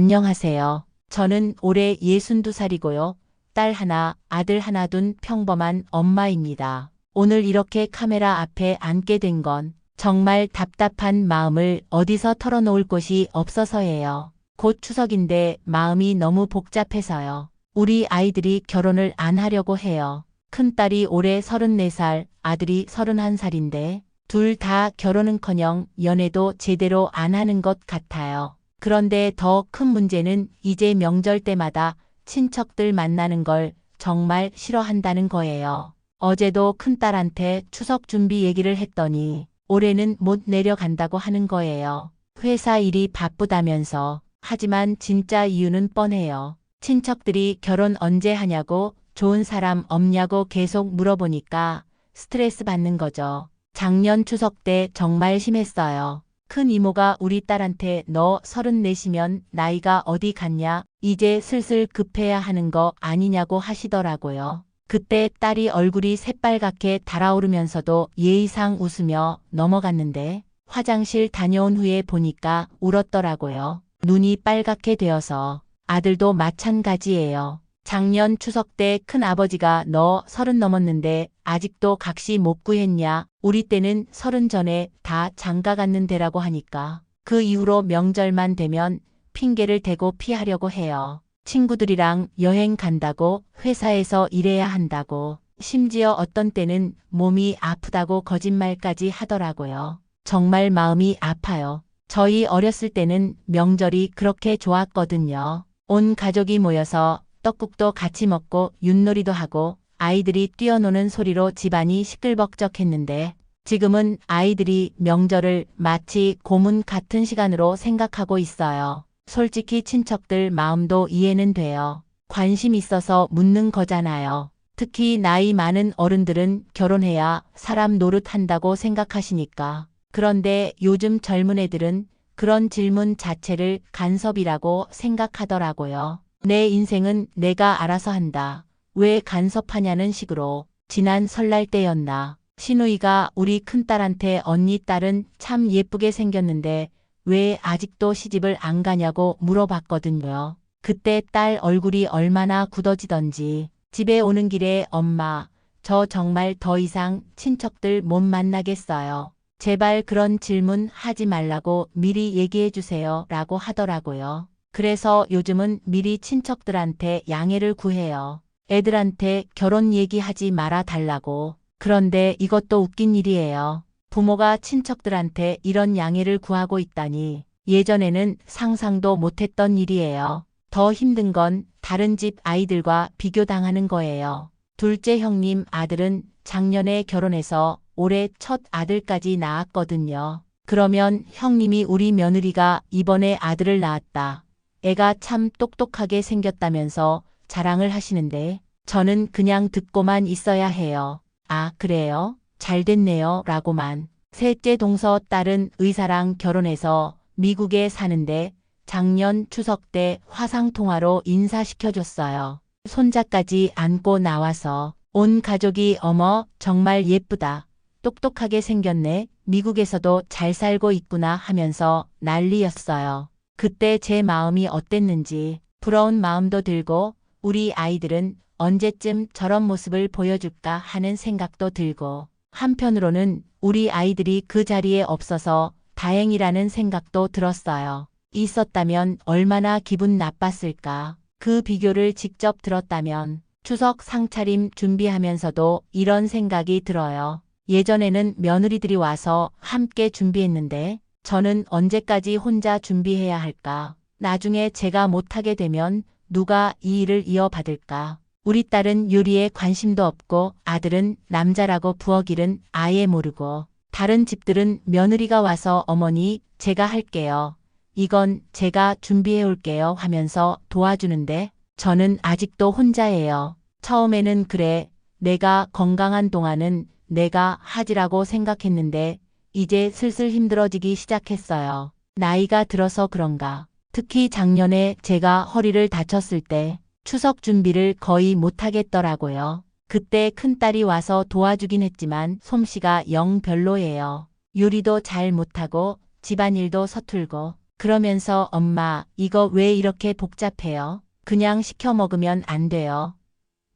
안녕하세요. 저는 올해 62살이고요. 딸 하나, 아들 하나 둔 평범한 엄마입니다. 오늘 이렇게 카메라 앞에 앉게 된 건 정말 답답한 마음을 어디서 털어놓을 곳이 없어서예요. 곧 추석인데 마음이 너무 복잡해서요. 우리 아이들이 결혼을 안 하려고 해요. 큰딸이 올해 34살, 아들이 31살인데 둘 다 결혼은커녕 연애도 제대로 안 하는 것 같아요. 그런데 더 큰 문제는 이제 명절 때마다 친척들 만나는 걸 정말 싫어한다는 거예요. 어제도 큰딸한테 추석 준비 얘기를 했더니 올해는 못 내려간다고 하는 거예요. 회사 일이 바쁘다면서. 하지만 진짜 이유는 뻔해요. 친척들이 결혼 언제 하냐고 좋은 사람 없냐고 계속 물어보니까 스트레스 받는 거죠. 작년 추석 때 정말 심했어요. 큰 이모가 우리 딸한테 너 34이면 나이가 어디 갔냐? 이제 슬슬 급해야 하는 거 아니냐고 하시더라고요. 그때 딸이 얼굴이 새빨갛게 달아오르면서도 예의상 웃으며 넘어갔는데 화장실 다녀온 후에 보니까 울었더라고요. 눈이 빨갛게 되어서. 아들도 마찬가지예요. 작년 추석 때 큰아버지가 너 30 넘었는데 아직도 각시 못 구했냐? 우리 때는 30 전에 다 장가 갔는데라고 하니까 그 이후로 명절만 되면 핑계를 대고 피하려고 해요. 친구들이랑 여행 간다고, 회사에서 일해야 한다고, 심지어 어떤 때는 몸이 아프다고 거짓말까지 하더라고요. 정말 마음이 아파요. 저희 어렸을 때는 명절이 그렇게 좋았거든요. 온 가족이 모여서 떡국도 같이 먹고 윷놀이도 하고 아이들이 뛰어노는 소리로 집안이 시끌벅적했는데 지금은 아이들이 명절을 마치 고문 같은 시간으로 생각하고 있어요. 솔직히 친척들 마음도 이해는 돼요. 관심 있어서 묻는 거잖아요. 특히 나이 많은 어른들은 결혼해야 사람 노릇한다고 생각하시니까. 그런데 요즘 젊은 애들은 그런 질문 자체를 간섭이라고 생각하더라고요. 내 인생은 내가 알아서 한다. 왜 간섭하냐는 식으로. 지난 설날 때였나. 시누이가 우리 큰딸한테 언니 딸은 참 예쁘게 생겼는데 왜 아직도 시집을 안 가냐고 물어봤거든요. 그때 딸 얼굴이 얼마나 굳어지던지 집에 오는 길에 엄마, 저 정말 더 이상 친척들 못 만나겠어요. 제발 그런 질문 하지 말라고 미리 얘기해 주세요 라고 하더라고요. 그래서 요즘은 미리 친척들한테 양해를 구해요. 애들한테 결혼 얘기하지 말아 달라고. 그런데 이것도 웃긴 일이에요. 부모가 친척들한테 이런 양해를 구하고 있다니 예전에는 상상도 못했던 일이에요. 더 힘든 건 다른 집 아이들과 비교당하는 거예요. 둘째 형님 아들은 작년에 결혼해서 올해 첫 아들까지 낳았거든요. 그러면 형님이 우리 며느리가 이번에 아들을 낳았다. 애가 참 똑똑하게 생겼다면서 자랑을 하시는데 저는 그냥 듣고만 있어야 해요. 아, 그래요? 잘 됐네요. 라고만. 셋째 동서 딸은 의사랑 결혼해서 미국에 사는데 작년 추석 때 화상통화로 인사시켜줬어요. 손자까지 안고 나와서 온 가족이 어머, 정말 예쁘다. 똑똑하게 생겼네. 미국에서도 잘 살고 있구나 하면서 난리였어요. 그때 제 마음이 어땠는지 부러운 마음도 들고 우리 아이들은 언제쯤 저런 모습을 보여줄까 하는 생각도 들고 한편으로는 우리 아이들이 그 자리에 없어서 다행이라는 생각도 들었어요. 있었다면 얼마나 기분 나빴을까. 그 비교를 직접 들었다면 추석 상차림 준비하면서도 이런 생각이 들어요. 예전에는 며느리들이 와서 함께 준비했는데 저는 언제까지 혼자 준비해야 할까? 나중에 제가 못하게 되면 누가 이 일을 이어받을까? 우리 딸은 요리에 관심도 없고 아들은 남자라고 부엌일은 아예 모르고 다른 집들은 며느리가 와서 어머니 제가 할게요. 이건 제가 준비해 올게요 하면서 도와주는데 저는 아직도 혼자예요. 처음에는 그래 내가 건강한 동안은 내가 하지라고 생각했는데 이제 슬슬 힘들어지기 시작했어요. 나이가 들어서 그런가. 특히 작년에 제가 허리를 다쳤을 때 추석 준비를 거의 못하겠더라고요. 그때 큰딸이 와서 도와주긴 했지만 솜씨가 영 별로예요. 요리도 잘 못하고 집안일도 서툴고 그러면서 엄마, 이거 왜 이렇게 복잡해요? 그냥 시켜 먹으면 안 돼요.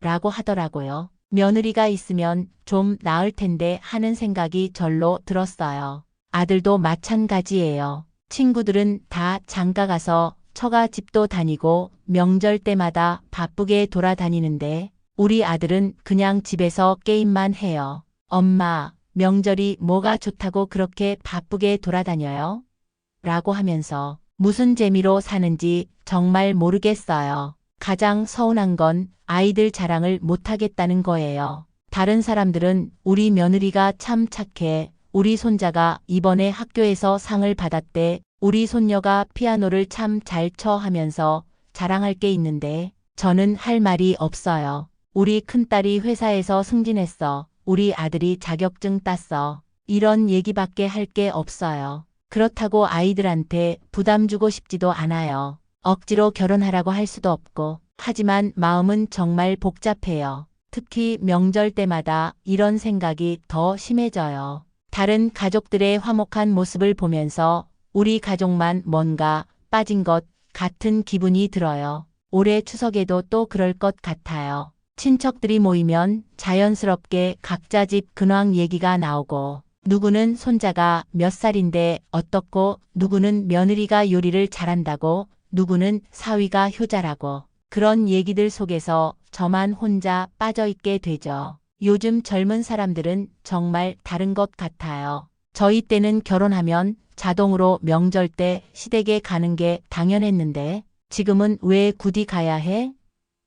라고 하더라고요. 며느리가 있으면 좀 나을 텐데 하는 생각이 절로 들었어요. 아들도 마찬가지예요. 친구들은 다 장가 가서 처가집도 다니고 명절 때마다 바쁘게 돌아다니는데 우리 아들은 그냥 집에서 게임만 해요. 엄마, 명절이 뭐가 좋다고 그렇게 바쁘게 돌아다녀요? 라고 하면서 무슨 재미로 사는지 정말 모르겠어요. 가장 서운한 건 아이들 자랑을 못하겠다는 거예요. 다른 사람들은 우리 며느리가 참 착해. 우리 손자가 이번에 학교에서 상을 받았대. 우리 손녀가 피아노를 참 잘 쳐 하면서 자랑할 게 있는데 저는 할 말이 없어요. 우리 큰딸이 회사에서 승진했어. 우리 아들이 자격증 땄어. 이런 얘기밖에 할 게 없어요. 그렇다고 아이들한테 부담 주고 싶지도 않아요. 억지로 결혼하라고 할 수도 없고. 하지만 마음은 정말 복잡해요. 특히 명절 때마다 이런 생각이 더 심해져요. 다른 가족들의 화목한 모습을 보면서 우리 가족만 뭔가 빠진 것 같은 기분이 들어요. 올해 추석에도 또 그럴 것 같아요. 친척들이 모이면 자연스럽게 각자 집 근황 얘기가 나오고 누구는 손자가 몇 살인데 어떻고 누구는 며느리가 요리를 잘한다고 누구는 사위가 효자라고 그런 얘기들 속에서 저만 혼자 빠져있게 되죠. 요즘 젊은 사람들은 정말 다른 것 같아요. 저희 때는 결혼하면 자동으로 명절 때 시댁에 가는 게 당연했는데 지금은 왜 굳이 가야 해?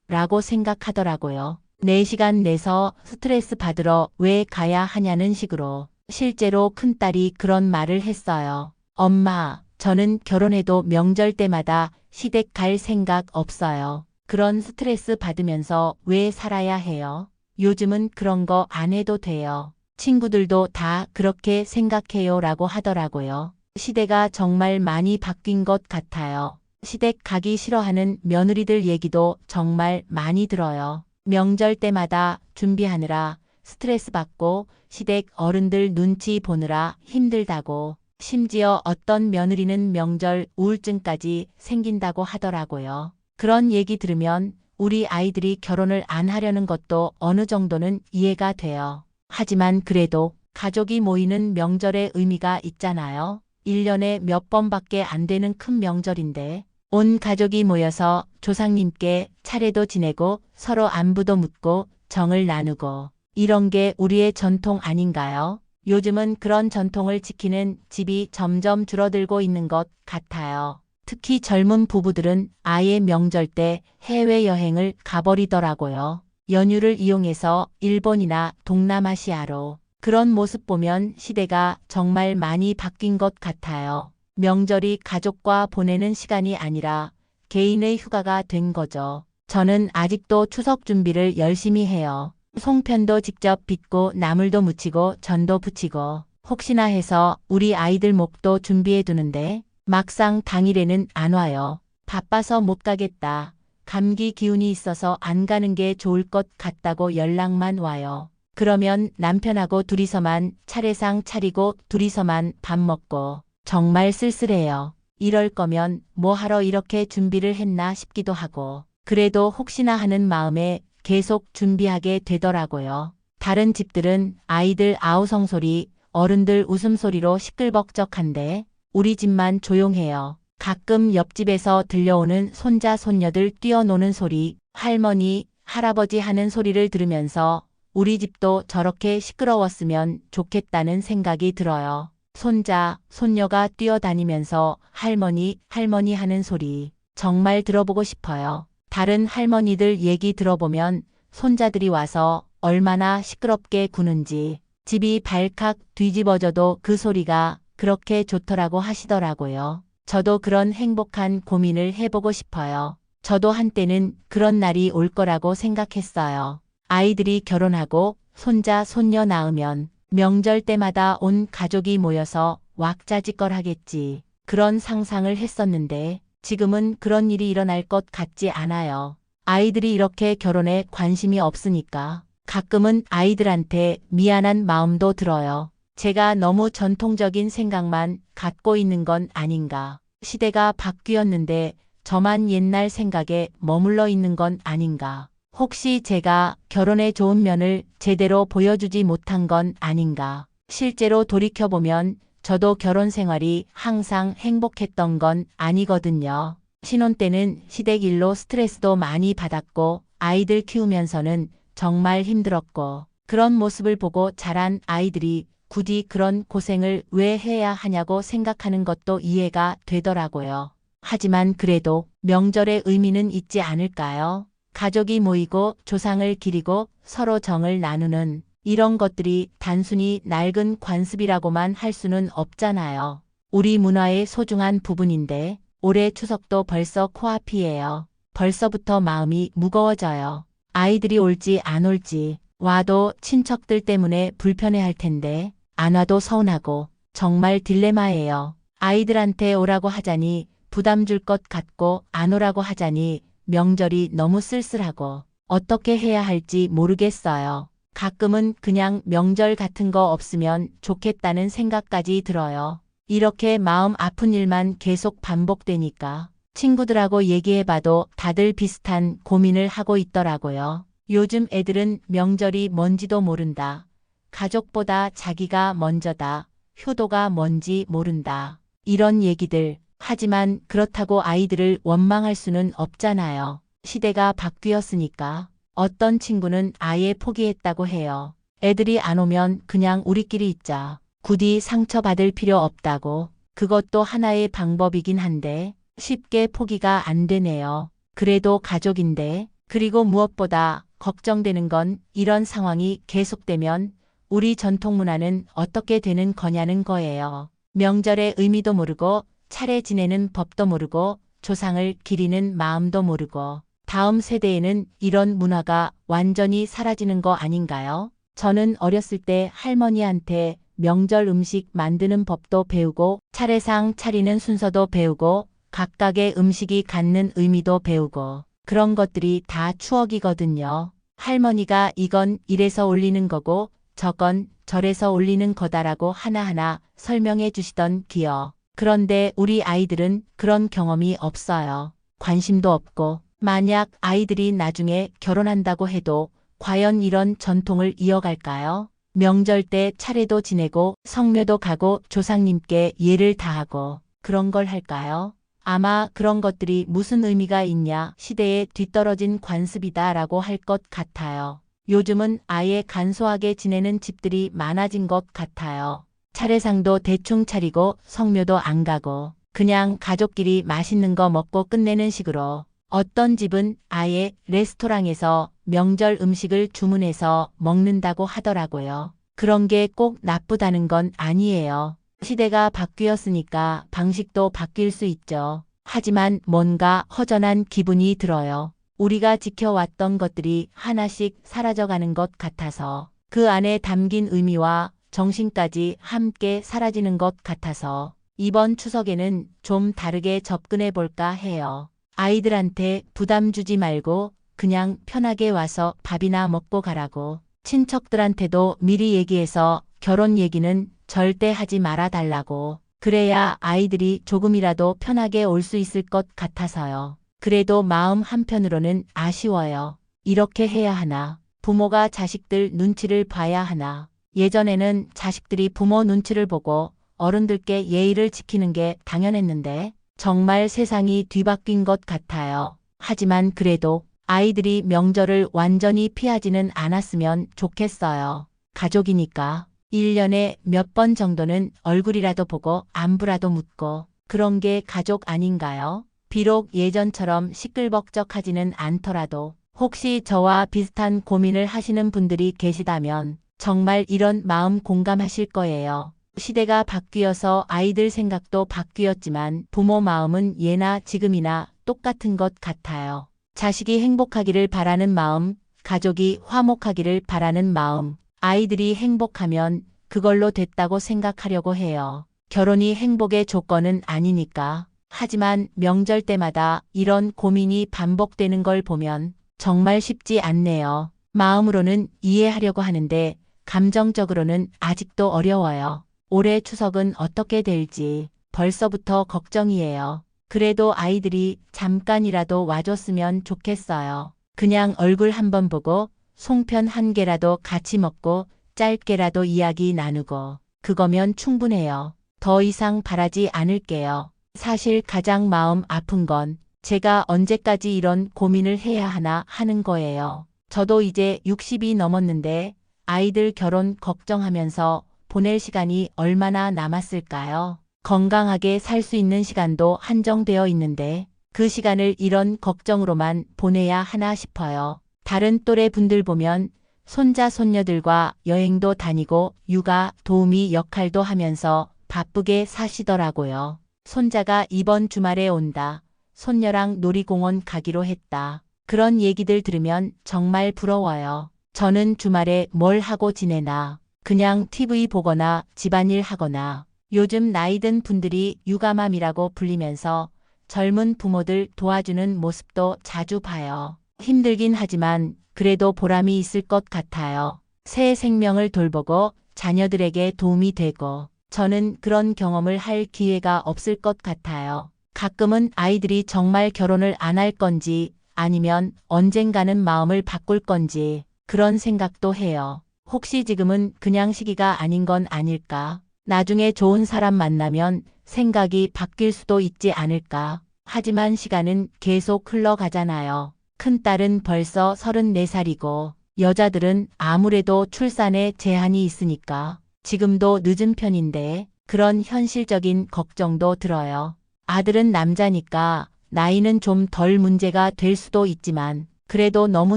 라고 생각하더라고요. 4시간 내서 스트레스 받으러 왜 가야 하냐는 식으로. 실제로 큰딸이 그런 말을 했어요. 엄마, 저는 결혼해도 명절 때마다 시댁 갈 생각 없어요. 그런 스트레스 받으면서 왜 살아야 해요? 요즘은 그런 거 안 해도 돼요. 친구들도 다 그렇게 생각해요 라고 하더라고요. 시대가 정말 많이 바뀐 것 같아요. 시댁 가기 싫어하는 며느리들 얘기도 정말 많이 들어요. 명절 때마다 준비하느라 스트레스 받고 시댁 어른들 눈치 보느라 힘들다고 심지어 어떤 며느리는 명절 우울증까지 생긴다고 하더라고요. 그런 얘기 들으면 우리 아이들이 결혼을 안 하려는 것도 어느 정도는 이해가 돼요. 하지만 그래도 가족이 모이는 명절의 의미가 있잖아요. 1년에 몇 번밖에 안 되는 큰 명절인데 온 가족이 모여서 조상님께 차례도 지내고 서로 안부도 묻고 정을 나누고 이런 게 우리의 전통 아닌가요? 요즘은 그런 전통을 지키는 집이 점점 줄어들고 있는 것 같아요. 특히 젊은 부부들은 아예 명절 때 해외여행을 가버리더라고요. 연휴를 이용해서 일본이나 동남아시아로. 그런 모습 보면 시대가 정말 많이 바뀐 것 같아요. 명절이 가족과 보내는 시간이 아니라 개인의 휴가가 된 거죠. 저는 아직도 추석 준비를 열심히 해요. 송편도 직접 빚고 나물도 무치고 전도 부치고 혹시나 해서 우리 아이들 목도 준비해 두는데 막상 당일에는 안 와요. 바빠서 못 가겠다. 감기 기운이 있어서 안 가는 게 좋을 것 같다고 연락만 와요. 그러면 남편하고 둘이서만 차례상 차리고 둘이서만 밥 먹고 정말 쓸쓸해요. 이럴 거면 뭐 하러 이렇게 준비를 했나 싶기도 하고 그래도 혹시나 하는 마음에 계속 준비하게 되더라고요. 다른 집들은 아이들 아우성 소리, 어른들 웃음소리로 시끌벅적한데 우리 집만 조용해요. 가끔 옆집에서 들려오는 손자 손녀들 뛰어노는 소리, 할머니, 할아버지 하는 소리를 들으면서 우리 집도 저렇게 시끄러웠으면 좋겠다는 생각이 들어요. 손자, 손녀가 뛰어다니면서 할머니, 할머니 하는 소리 정말 들어보고 싶어요. 다른 할머니들 얘기 들어보면 손자들이 와서 얼마나 시끄럽게 구는지 집이 발칵 뒤집어져도 그 소리가 그렇게 좋더라고 하시더라고요. 저도 그런 행복한 고민을 해보고 싶어요. 저도 한때는 그런 날이 올 거라고 생각했어요. 아이들이 결혼하고 손자, 손녀 낳으면 명절 때마다 온 가족이 모여서 왁자지껄하겠지. 그런 상상을 했었는데 지금은 그런 일이 일어날 것 같지 않아요. 아이들이 이렇게 결혼에 관심이 없으니까 가끔은 아이들한테 미안한 마음도 들어요. 제가 너무 전통적인 생각만 갖고 있는 건 아닌가. 시대가 바뀌었는데 저만 옛날 생각에 머물러 있는 건 아닌가? 혹시 제가 결혼의 좋은 면을 제대로 보여주지 못한 건 아닌가? 실제로 돌이켜보면 저도 결혼 생활이 항상 행복했던 건 아니거든요. 신혼 때는 시댁 일로 스트레스도 많이 받았고 아이들 키우면서는 정말 힘들었고 그런 모습을 보고 자란 아이들이 굳이 그런 고생을 왜 해야 하냐고 생각하는 것도 이해가 되더라고요. 하지만 그래도 명절의 의미는 있지 않을까요? 가족이 모이고 조상을 기리고 서로 정을 나누는 이런 것들이 단순히 낡은 관습이라고만 할 수는 없잖아요. 우리 문화의 소중한 부분인데 올해 추석도 벌써 코앞이에요. 벌써부터 마음이 무거워져요. 아이들이 올지 안 올지 와도 친척들 때문에 불편해할 텐데 안 와도 서운하고 정말 딜레마예요. 아이들한테 오라고 하자니 부담 줄 것 같고 안 오라고 하자니 명절이 너무 쓸쓸하고 어떻게 해야 할지 모르겠어요. 가끔은 그냥 명절 같은 거 없으면 좋겠다는 생각까지 들어요. 이렇게 마음 아픈 일만 계속 반복되니까 친구들하고 얘기해봐도 다들 비슷한 고민을 하고 있더라고요. 요즘 애들은 명절이 뭔지도 모른다. 가족보다 자기가 먼저다. 효도가 뭔지 모른다. 이런 얘기들. 하지만 그렇다고 아이들을 원망할 수는 없잖아요. 시대가 바뀌었으니까. 어떤 친구는 아예 포기했다고 해요. 애들이 안 오면 그냥 우리끼리 있자. 굳이 상처받을 필요 없다고. 그것도 하나의 방법이긴 한데 쉽게 포기가 안 되네요. 그래도 가족인데. 그리고 무엇보다 걱정되는 건 이런 상황이 계속되면 우리 전통 문화는 어떻게 되는 거냐는 거예요. 명절의 의미도 모르고 차례 지내는 법도 모르고 조상을 기리는 마음도 모르고 다음 세대에는 이런 문화가 완전히 사라지는 거 아닌가요? 저는 어렸을 때 할머니한테 명절 음식 만드는 법도 배우고 차례상 차리는 순서도 배우고 각각의 음식이 갖는 의미도 배우고 그런 것들이 다 추억이거든요. 할머니가 이건 이래서 올리는 거고 저건 저래서 올리는 거다라고 하나하나 설명해 주시던 기억. 그런데 우리 아이들은 그런 경험이 없어요. 관심도 없고 만약 아이들이 나중에 결혼한다고 해도 과연 이런 전통을 이어갈까요? 명절 때 차례도 지내고 성묘도 가고 조상님께 예를 다하고 그런 걸 할까요? 아마 그런 것들이 무슨 의미가 있냐 시대에 뒤떨어진 관습이다라고 할 것 같아요. 요즘은 아예 간소하게 지내는 집들이 많아진 것 같아요. 차례상도 대충 차리고 성묘도 안 가고 그냥 가족끼리 맛있는 거 먹고 끝내는 식으로 어떤 집은 아예 레스토랑에서 명절 음식을 주문해서 먹는다고 하더라고요. 그런 게 꼭 나쁘다는 건 아니에요. 시대가 바뀌었으니까 방식도 바뀔 수 있죠. 하지만 뭔가 허전한 기분이 들어요. 우리가 지켜왔던 것들이 하나씩 사라져가는 것 같아서 그 안에 담긴 의미와 정신까지 함께 사라지는 것 같아서 이번 추석에는 좀 다르게 접근해 볼까 해요. 아이들한테 부담 주지 말고 그냥 편하게 와서 밥이나 먹고 가라고. 친척들한테도 미리 얘기해서 결혼 얘기는 절대 하지 말아 달라고. 그래야 아이들이 조금이라도 편하게 올 수 있을 것 같아서요. 그래도 마음 한편으로는 아쉬워요. 이렇게 해야 하나? 부모가 자식들 눈치를 봐야 하나? 예전에는 자식들이 부모 눈치를 보고 어른들께 예의를 지키는 게 당연했는데 정말 세상이 뒤바뀐 것 같아요. 하지만 그래도 아이들이 명절을 완전히 피하지는 않았으면 좋겠어요. 가족이니까 1년에 몇 번 정도는 얼굴이라도 보고 안부라도 묻고 그런 게 가족 아닌가요? 비록 예전처럼 시끌벅적하지는 않더라도 혹시 저와 비슷한 고민을 하시는 분들이 계시다면 정말 이런 마음 공감하실 거예요. 시대가 바뀌어서 아이들 생각도 바뀌었지만 부모 마음은 예나 지금이나 똑같은 것 같아요. 자식이 행복하기를 바라는 마음, 가족이 화목하기를 바라는 마음, 아이들이 행복하면 그걸로 됐다고 생각하려고 해요. 결혼이 행복의 조건은 아니니까. 하지만 명절 때마다 이런 고민이 반복되는 걸 보면 정말 쉽지 않네요. 마음으로는 이해하려고 하는데 감정적으로는 아직도 어려워요. 올해 추석은 어떻게 될지 벌써부터 걱정이에요. 그래도 아이들이 잠깐이라도 와줬으면 좋겠어요. 그냥 얼굴 한번 보고 송편 한 개라도 같이 먹고 짧게라도 이야기 나누고 그거면 충분해요. 더 이상 바라지 않을게요. 사실 가장 마음 아픈 건 제가 언제까지 이런 고민을 해야 하나 하는 거예요. 저도 이제 60이 넘었는데 아이들 결혼 걱정하면서 보낼 시간이 얼마나 남았을까요? 건강하게 살 수 있는 시간도 한정되어 있는데 그 시간을 이런 걱정으로만 보내야 하나 싶어요. 다른 또래 분들 보면 손자 손녀들과 여행도 다니고 육아 도우미 역할도 하면서 바쁘게 사시더라고요. 손자가 이번 주말에 온다. 손녀랑 놀이공원 가기로 했다. 그런 얘기들 들으면 정말 부러워요. 저는 주말에 뭘 하고 지내나. 그냥 TV 보거나 집안일 하거나. 요즘 나이든 분들이 육아맘이라고 불리면서 젊은 부모들 도와주는 모습도 자주 봐요. 힘들긴 하지만 그래도 보람이 있을 것 같아요. 새 생명을 돌보고 자녀들에게 도움이 되고 저는 그런 경험을 할 기회가 없을 것 같아요. 가끔은 아이들이 정말 결혼을 안 할 건지 아니면 언젠가는 마음을 바꿀 건지 그런 생각도 해요. 혹시 지금은 그냥 시기가 아닌 건 아닐까? 나중에 좋은 사람 만나면 생각이 바뀔 수도 있지 않을까? 하지만 시간은 계속 흘러가잖아요. 큰딸은 벌써 34살이고 여자들은 아무래도 출산에 제한이 있으니까 지금도 늦은 편인데 그런 현실적인 걱정도 들어요. 아들은 남자니까 나이는 좀 덜 문제가 될 수도 있지만 그래도 너무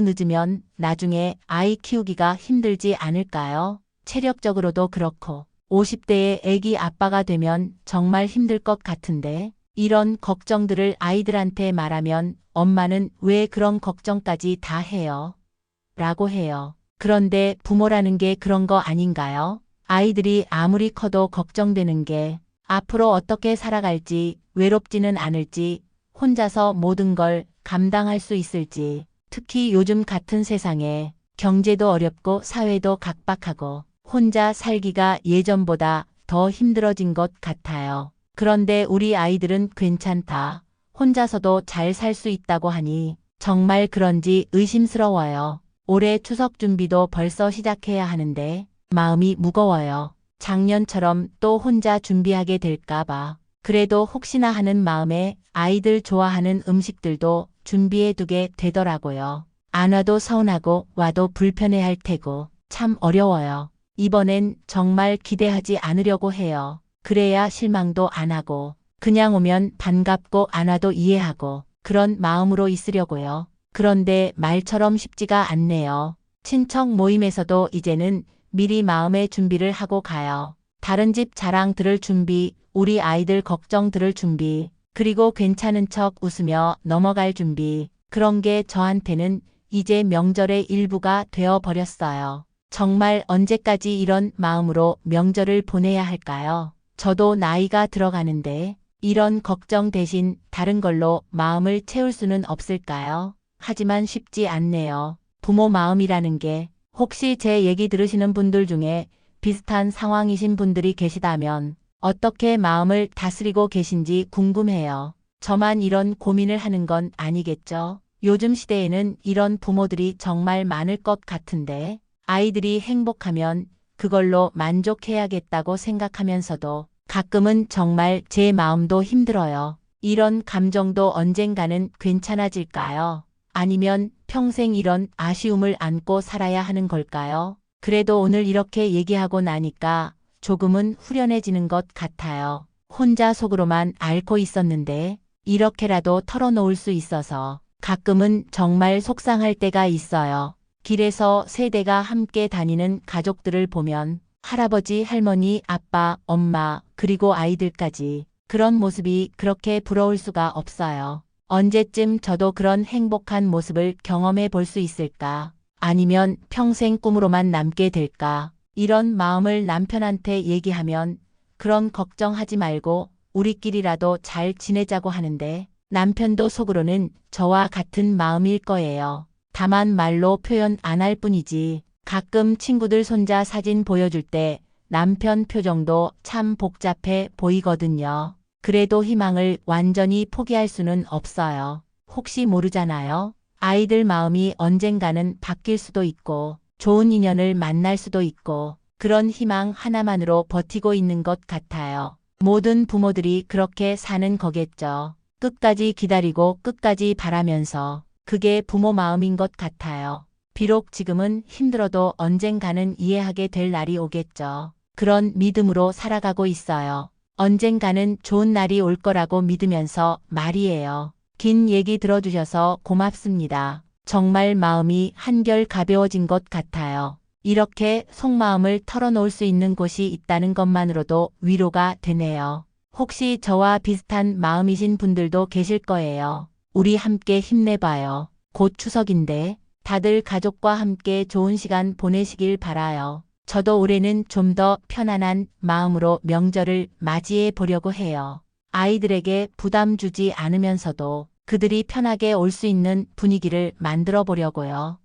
늦으면 나중에 아이 키우기가 힘들지 않을까요? 체력적으로도 그렇고 50대에 아기 아빠가 되면 정말 힘들 것 같은데 이런 걱정들을 아이들한테 말하면 엄마는 왜 그런 걱정까지 다 해요? 라고 해요. 그런데 부모라는 게 그런 거 아닌가요? 아이들이 아무리 커도 걱정되는 게 앞으로 어떻게 살아갈지, 외롭지는 않을지, 혼자서 모든 걸 감당할 수 있을지, 특히 요즘 같은 세상에 경제도 어렵고 사회도 각박하고 혼자 살기가 예전보다 더 힘들어진 것 같아요. 그런데 우리 아이들은 괜찮다. 혼자서도 잘 살 수 있다고 하니 정말 그런지 의심스러워요. 올해 추석 준비도 벌써 시작해야 하는데 마음이 무거워요. 작년처럼 또 혼자 준비하게 될까봐. 그래도 혹시나 하는 마음에 아이들 좋아하는 음식들도 준비해 두게 되더라고요. 안 와도 서운하고 와도 불편해할 테고 참 어려워요. 이번엔 정말 기대하지 않으려고 해요. 그래야 실망도 안 하고 그냥 오면 반갑고 안 와도 이해하고 그런 마음으로 있으려고요. 그런데 말처럼 쉽지가 않네요. 친척 모임에서도 이제는 미리 마음의 준비를 하고 가요. 다른 집 자랑 들을 준비, 우리 아이들 걱정 들을 준비, 그리고 괜찮은 척 웃으며 넘어갈 준비. 그런 게 저한테는 이제 명절의 일부가 되어 버렸어요. 정말 언제까지 이런 마음으로 명절을 보내야 할까요? 저도 나이가 들어가는데 이런 걱정 대신 다른 걸로 마음을 채울 수는 없을까요? 하지만 쉽지 않네요. 부모 마음이라는 게 혹시 제 얘기 들으시는 분들 중에 비슷한 상황이신 분들이 계시다면 어떻게 마음을 다스리고 계신지 궁금해요. 저만 이런 고민을 하는 건 아니겠죠? 요즘 시대에는 이런 부모들이 정말 많을 것 같은데 아이들이 행복하면 그걸로 만족해야겠다고 생각하면서도 가끔은 정말 제 마음도 힘들어요. 이런 감정도 언젠가는 괜찮아질까요? 아니면 평생 이런 아쉬움을 안고 살아야 하는 걸까요? 그래도 오늘 이렇게 얘기하고 나니까 조금은 후련해지는 것 같아요. 혼자 속으로만 앓고 있었는데 이렇게라도 털어놓을 수 있어서 가끔은 정말 속상할 때가 있어요. 길에서 세대가 함께 다니는 가족들을 보면 할아버지, 할머니, 아빠, 엄마, 그리고 아이들까지 그런 모습이 그렇게 부러울 수가 없어요. 언제쯤 저도 그런 행복한 모습을 경험해 볼 수 있을까? 아니면 평생 꿈으로만 남게 될까? 이런 마음을 남편한테 얘기하면 그런 걱정하지 말고 우리끼리라도 잘 지내자고 하는데 남편도 속으로는 저와 같은 마음일 거예요. 다만 말로 표현 안 할 뿐이지 가끔 친구들 손자 사진 보여줄 때 남편 표정도 참 복잡해 보이거든요. 그래도 희망을 완전히 포기할 수는 없어요. 혹시 모르잖아요. 아이들 마음이 언젠가는 바뀔 수도 있고, 좋은 인연을 만날 수도 있고, 그런 희망 하나만으로 버티고 있는 것 같아요. 모든 부모들이 그렇게 사는 거겠죠. 끝까지 기다리고 끝까지 바라면서. 그게 부모 마음인 것 같아요. 비록 지금은 힘들어도 언젠가는 이해하게 될 날이 오겠죠. 그런 믿음으로 살아가고 있어요. 언젠가는 좋은 날이 올 거라고 믿으면서 말이에요. 긴 얘기 들어주셔서 고맙습니다. 정말 마음이 한결 가벼워진 것 같아요. 이렇게 속마음을 털어놓을 수 있는 곳이 있다는 것만으로도 위로가 되네요. 혹시 저와 비슷한 마음이신 분들도 계실 거예요. 우리 함께 힘내봐요. 곧 추석인데 다들 가족과 함께 좋은 시간 보내시길 바라요. 저도 올해는 좀 더 편안한 마음으로 명절을 맞이해 보려고 해요. 아이들에게 부담 주지 않으면서도 그들이 편하게 올 수 있는 분위기를 만들어 보려고요.